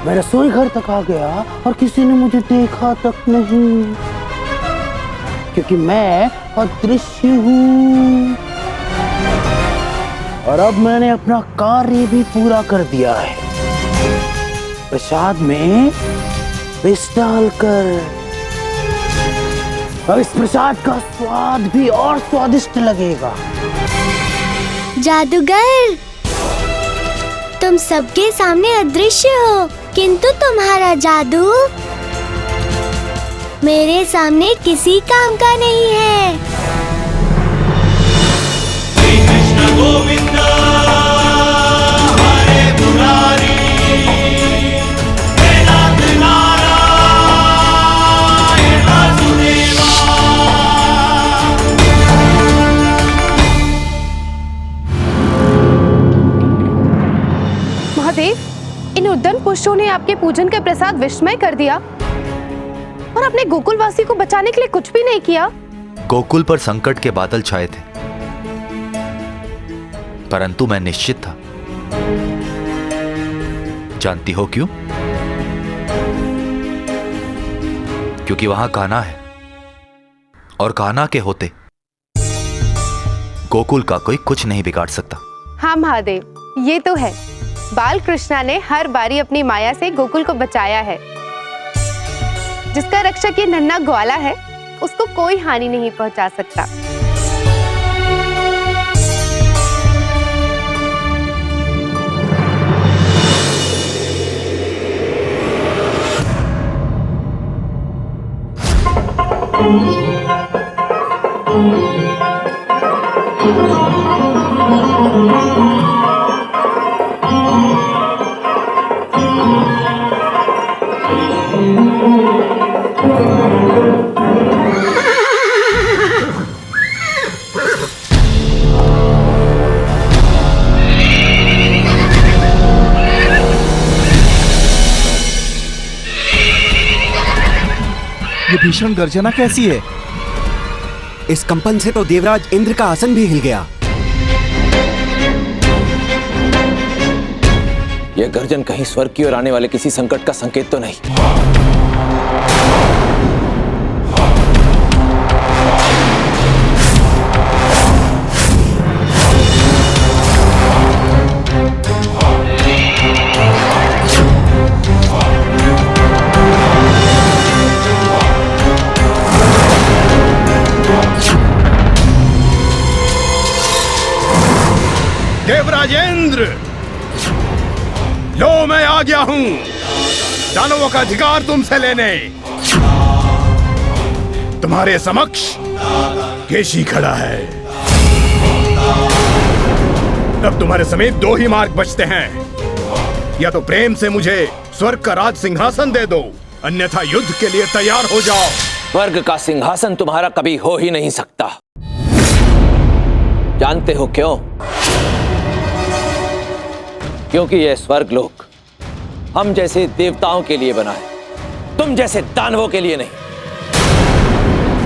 मैं रसोई घर तक आ गया और किसी ने मुझे देखा तक नहीं, क्योंकि मैं अदृश्य हूँ। और अब मैंने अपना कार्य भी पूरा कर दिया है, प्रसाद में विष डालकर। अब इस प्रसाद का स्वाद भी और स्वादिष्ट लगेगा। जादूगर, तुम सबके सामने अदृश्य हो, किंतु तुम्हारा जादू मेरे सामने किसी काम का नहीं है। श्री कृष्ण गोविंद हरे मुरारी, हे नाथ नारायण वासुदेवा। महादेव, इन उद्दंड पुष्पों ने आपके पूजन का प्रसाद विस्मय कर दिया और अपने गोकुलवासी को बचाने के लिए कुछ भी नहीं किया। गोकुल पर संकट के बादल छाए थे, परंतु मैं निश्चित था। जानती हो क्यों? क्योंकि वहां कान्हा है, और कान्हा के होते गोकुल का कोई कुछ नहीं बिगाड़ सकता। हाँ महादेव, ये तो है। बाल कृष्णा ने हर बारी अपनी माया से गोकुल को बचाया है। जिसका रक्षक ये नन्हा ग्वाला है, उसको कोई हानि नहीं पहुंचा सकता। ये भीषण गर्जना कैसी है? इस कंपन से तो देवराज इंद्र का आसन भी हिल गया। यह गर्जन कहीं स्वर्ग की ओर आने वाले किसी संकट का संकेत तो नहीं? देवराजेंद्र, लो मैं आ गया हूं दानवों का अधिकार तुमसे लेने। तुम्हारे समक्ष केशी खड़ा है। अब तुम्हारे समेत दो ही मार्ग बचते हैं, या तो प्रेम से मुझे स्वर्ग का राज सिंहासन दे दो, अन्यथा युद्ध के लिए तैयार हो जाओ। स्वर्ग का सिंहासन तुम्हारा कभी हो ही नहीं सकता। जानते हो क्यों? क्योंकि यह स्वर्ग लोक हम जैसे देवताओं के लिए बना है, तुम जैसे दानवों के लिए नहीं।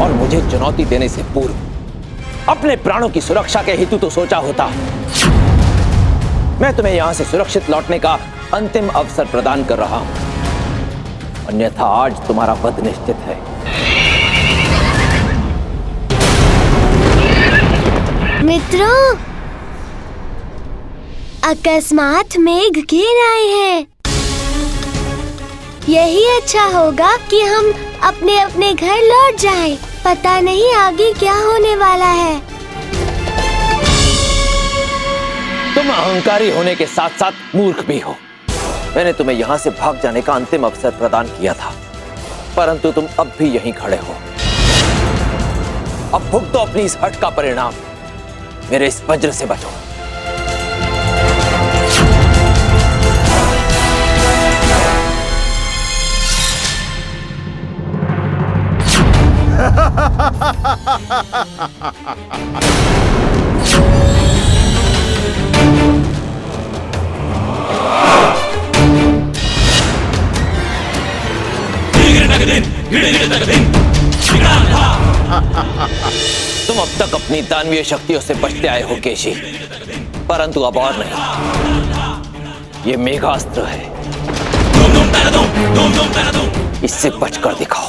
और मुझे चुनौती देने से पूर्व अपने प्राणों की सुरक्षा के हेतु तो सोचा होता। मैं तुम्हें यहां से सुरक्षित लौटने का अंतिम अवसर प्रदान कर रहा हूं, अन्यथा आज तुम्हारा वध निश्चित है। मित्रों, अकस्मात मेघ घेर आए हैं। यही अच्छा होगा कि हम अपने अपने घर लौट जाएं। पता नहीं आगे क्या होने वाला है। तुम अहंकारी होने के साथ साथ मूर्ख भी हो। मैंने तुम्हें यहाँ से भाग जाने का अंतिम अवसर प्रदान किया था, परंतु तुम अब भी यहीं खड़े हो। अब भुगतो अपनी इस हट का परिणाम। मेरे इस वज्र से बचो। तुम अब तक अपनी दानवीय शक्तियों से बचते आए हो केशी, परंतु अब और नहीं। ये मेघास्त्र है। इससे बचकर दिखाओ।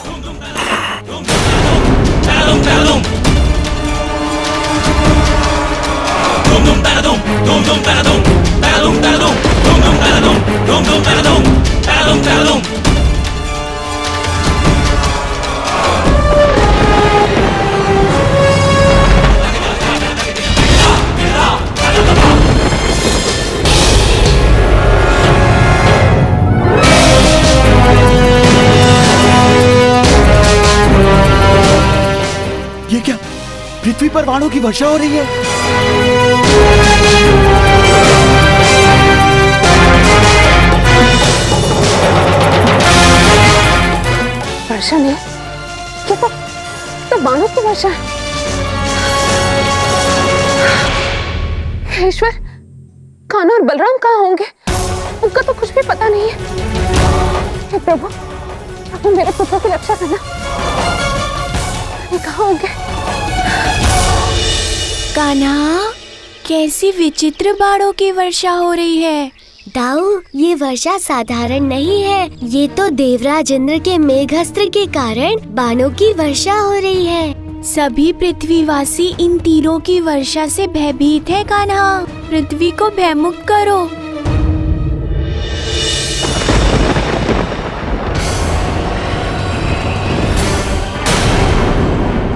ये क्या, पृथ्वी पर बाणों की वर्षा हो रही है? वर्षा नहीं, ये तो बाणों की वर्षा है। हे ईश्वर, कान्हा और बलराम कहाँ होंगे? उनका तो कुछ भी पता नहीं है। हे प्रभु, आपने मेरे पुत्र की रक्षा करना। ये कहाँ होंगे? कान्हा, कैसी विचित्र बाणों की वर्षा हो रही है। दाऊ, ये वर्षा साधारण नहीं है। ये तो देवराज इंद्र के मेघास्त्र के कारण बाणों की वर्षा हो रही है। सभी पृथ्वीवासी इन तीरों की वर्षा से भयभीत है। कान्हा, पृथ्वी को भयमुक्त करो।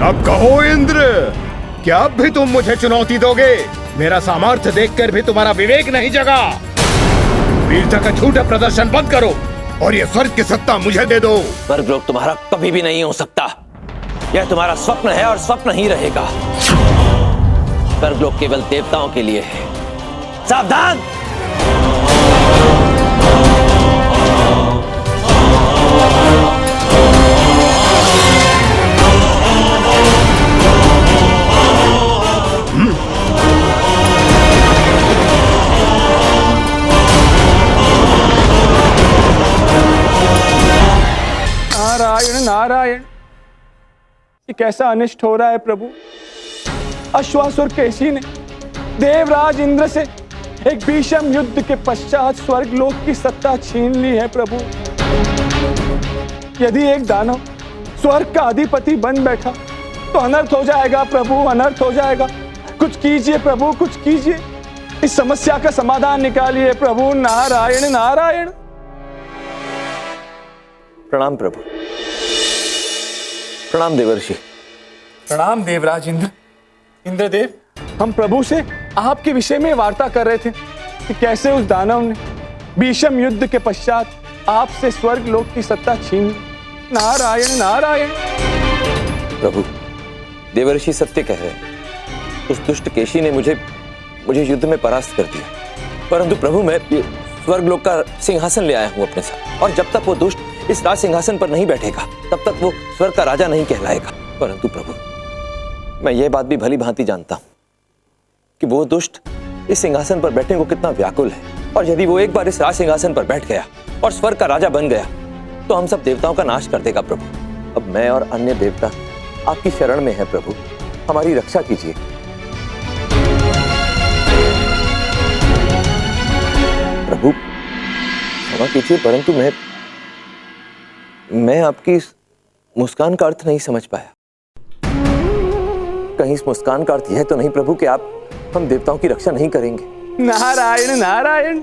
अब कहो इंद्र, क्या अब भी तुम मुझे चुनौती दोगे? मेरा सामर्थ्य देखकर भी तुम्हारा विवेक नहीं जगा। वीरता का झूठा प्रदर्शन बंद करो और ये स्वर्ग की सत्ता मुझे दे दो। स्वर्गलोक तुम्हारा कभी भी नहीं हो सकता। यह तुम्हारा स्वप्न है और स्वप्न ही रहेगा। स्वर्गलोक केवल देवताओं के लिए है। सावधान! नारायण नारायण, ये कैसा अनिष्ट हो रहा है प्रभु। अश्वासुर केशी ने देवराज इंद्र से एक भीषण युद्ध के पश्चात स्वर्गलोक की सत्ता छीन ली है प्रभु। यदि एक दानव स्वर्ग का अधिपति बन बैठा तो अनर्थ हो जाएगा प्रभु, अनर्थ हो जाएगा। कुछ कीजिए प्रभु, कुछ कीजिए। इस समस्या का समाधान निकालिए प्रभु। नारायण नारायण। प्रणाम प्रभु। प्रणाम देवर्षि। प्रणाम देवराज इंद्र। इंद्रदेव, हम प्रभु से आपके विषय में वार्ता कर रहे थे कि कैसे उस दानव ने भीषण युद्ध के पश्चात आपसे स्वर्ग लोक की सत्ता छीन। नारायण नारायण। प्रभु, देवर्षि सत्य कह रहे हैं। उस दुष्ट केशी ने मुझे युद्ध में परास्त कर दिया। परंतु प्रभु, मैं स्वर्ग लोक का सिंहासन ले आया हूं अपने साथ, और जब तक वो दुष्ट इस राज सिंहासन पर नहीं बैठेगा तब तक वो स्वर्ग का राजा नहीं कहलाएगा। परंतु प्रभु, मैं ये बात भी भली भांति जानता हूं कि वो दुष्ट इस सिंहासन पर बैठने को कितना व्याकुल है, और यदि वो एक बार इस राज सिंहासन पर बैठ गया और स्वर्ग का राजा बन गया तो हम सब देवताओं का नाश कर देगा प्रभु। अब मैं और अन्य देवता आपकी शरण में है प्रभु, हमारी रक्षा कीजिए। प्रभु क्षमा कीजिए, परंतु मैं आपकी इस मुस्कान का अर्थ नहीं समझ पाया। कहीं इस मुस्कान का अर्थ यह तो नहीं प्रभु कि आप हम देवताओं की रक्षा नहीं करेंगे? नारायण नारायण।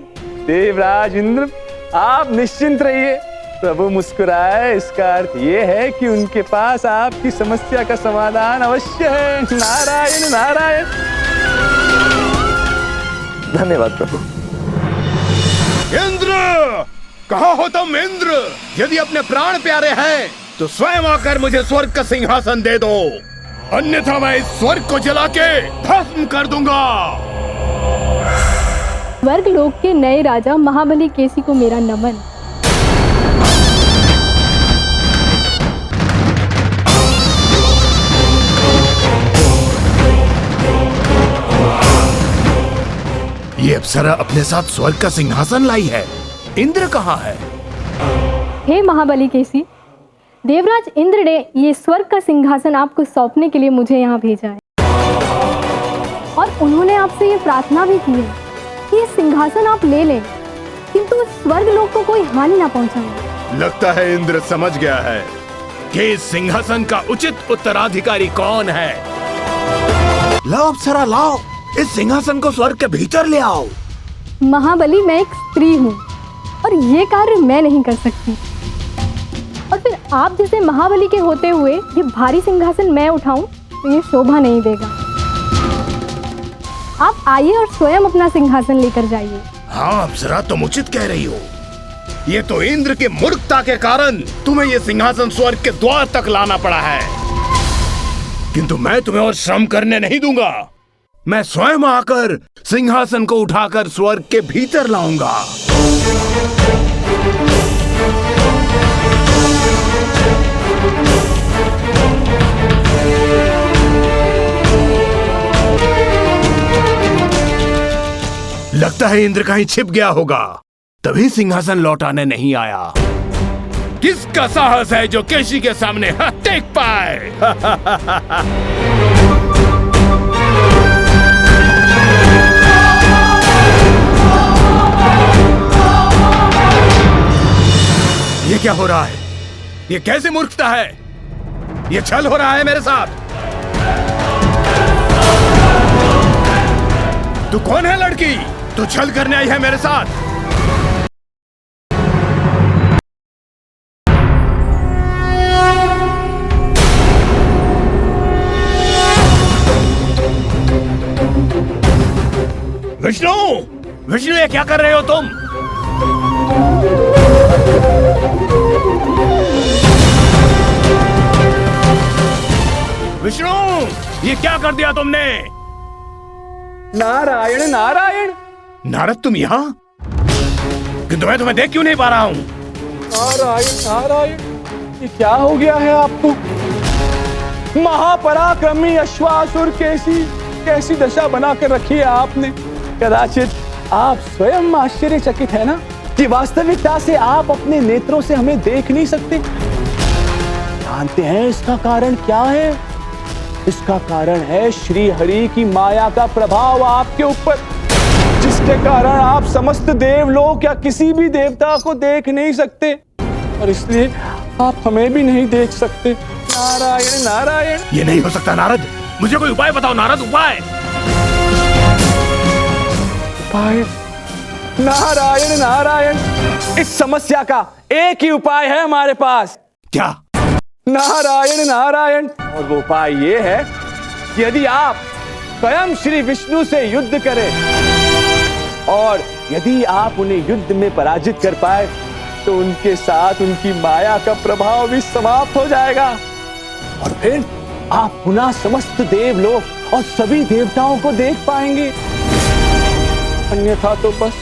देवराज इंद्र, आप निश्चिंत रहिए। प्रभु मुस्कुराए, इसका अर्थ ये है कि उनके पास आपकी समस्या का समाधान अवश्य है। नारायण नारायण। धन्यवाद प्रभु। इंद्र, कहाँ हो तुम इंद्र? यदि अपने प्राण प्यारे हैं तो स्वयं आकर मुझे स्वर्ग का सिंहासन दे दो, अन्यथा मैं इस स्वर्ग को जला के भस्म कर दूंगा। स्वर्ग लोक के नए राजा महाबली केसी को मेरा नमन। ये अप्सरा अपने साथ स्वर्ग का सिंहासन लाई है। इंद्र कहाँ है? हे महाबली केसी, देवराज इंद्र ने ये स्वर्ग का सिंहासन आपको सौंपने के लिए मुझे यहाँ भेजा है, और उन्होंने आपसे ये प्रार्थना भी की है कि ये सिंहासन आप ले लें, किंतु उस स्वर्ग लोक को कोई हानि ना पहुंचाए। लगता है इंद्र समझ गया है कि इस सिंहासन का उचित उत्तराधिकारी कौन है। लाओ अप्सरा लाओ, इस सिंहासन को स्वर्ग के भीतर ले आओ। महाबली, मैं एक स्त्री हूँ और ये कार्य मैं नहीं कर सकती। और फिर आप जैसे महाबली के होते हुए ये भारी सिंहासन मैं उठाऊं तो ये शोभा नहीं देगा। आप आइए और स्वयं अपना सिंहासन लेकर जाइए। हाँ अप्सरा, तुम उचित कह रही हो। ये तो इंद्र के मूर्खता के कारण तुम्हें ये सिंहासन स्वर्ग के द्वार तक लाना पड़ा है, किंतु मैं तुम्हें और श्रम करने नहीं दूंगा। मैं स्वयं आकर सिंहासन को उठाकर स्वर्ग के भीतर लाऊंगा। लगता है इंद्र कहीं छिप गया होगा, तभी सिंहासन लौटाने नहीं आया। किसका साहस है जो केशी के सामने हाथ टेक पाए? ये क्या हो रहा है? ये कैसे मूर्खता है? ये छल हो रहा है मेरे साथ। तू कौन है लड़की? तू छल करने आई है मेरे साथ। विष्णु, विष्णु, ये क्या कर रहे हो तुम? विष्णु, ये क्या कर दिया तुमने? नारायण नारायण। नारद, तुम यहाँ? किंतु मैं तुम्हें देख क्यों नहीं पा रहा हूँ? नारायण नारायण, ये क्या हो गया है आपको? महापराक्रमी अश्वासुर केसी, कैसी दशा बनाकर रखी है आपने। कदाचित आप स्वयं आश्चर्यचकित है ना कि वास्तविकता से आप अपने नेत्रों से हमें देख नहीं सकते। जानते हैं इसका कारण क्या है? इसका कारण है श्री हरि की माया का प्रभाव आपके ऊपर, जिसके कारण आप समस्त देवलोक या किसी भी देवता को देख नहीं सकते और इसलिए आप हमें भी नहीं देख सकते। नारायण नारायण। ये नहीं हो सकता नारद, मुझे कोई उपाय बताओ नारद, उपाय। उपाय? नारायण नारायण, इस समस्या का एक ही उपाय है हमारे पास। क्या? नारायण नारायण, और वो उपाय ये है कि यदि आप स्वयं श्री विष्णु से युद्ध करें और यदि आप उन्हें युद्ध में पराजित कर पाए तो उनके साथ उनकी माया का प्रभाव भी समाप्त हो जाएगा और फिर आप पुनः समस्त देवलोक और सभी देवताओं को देख पाएंगे। अन्यथा तो बस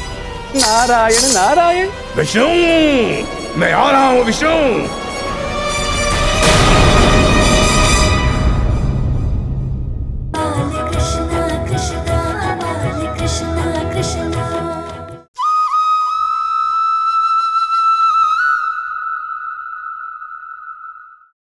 नारायण नारायण। विष्णु, मैं आ रहा हूँ विष्णु।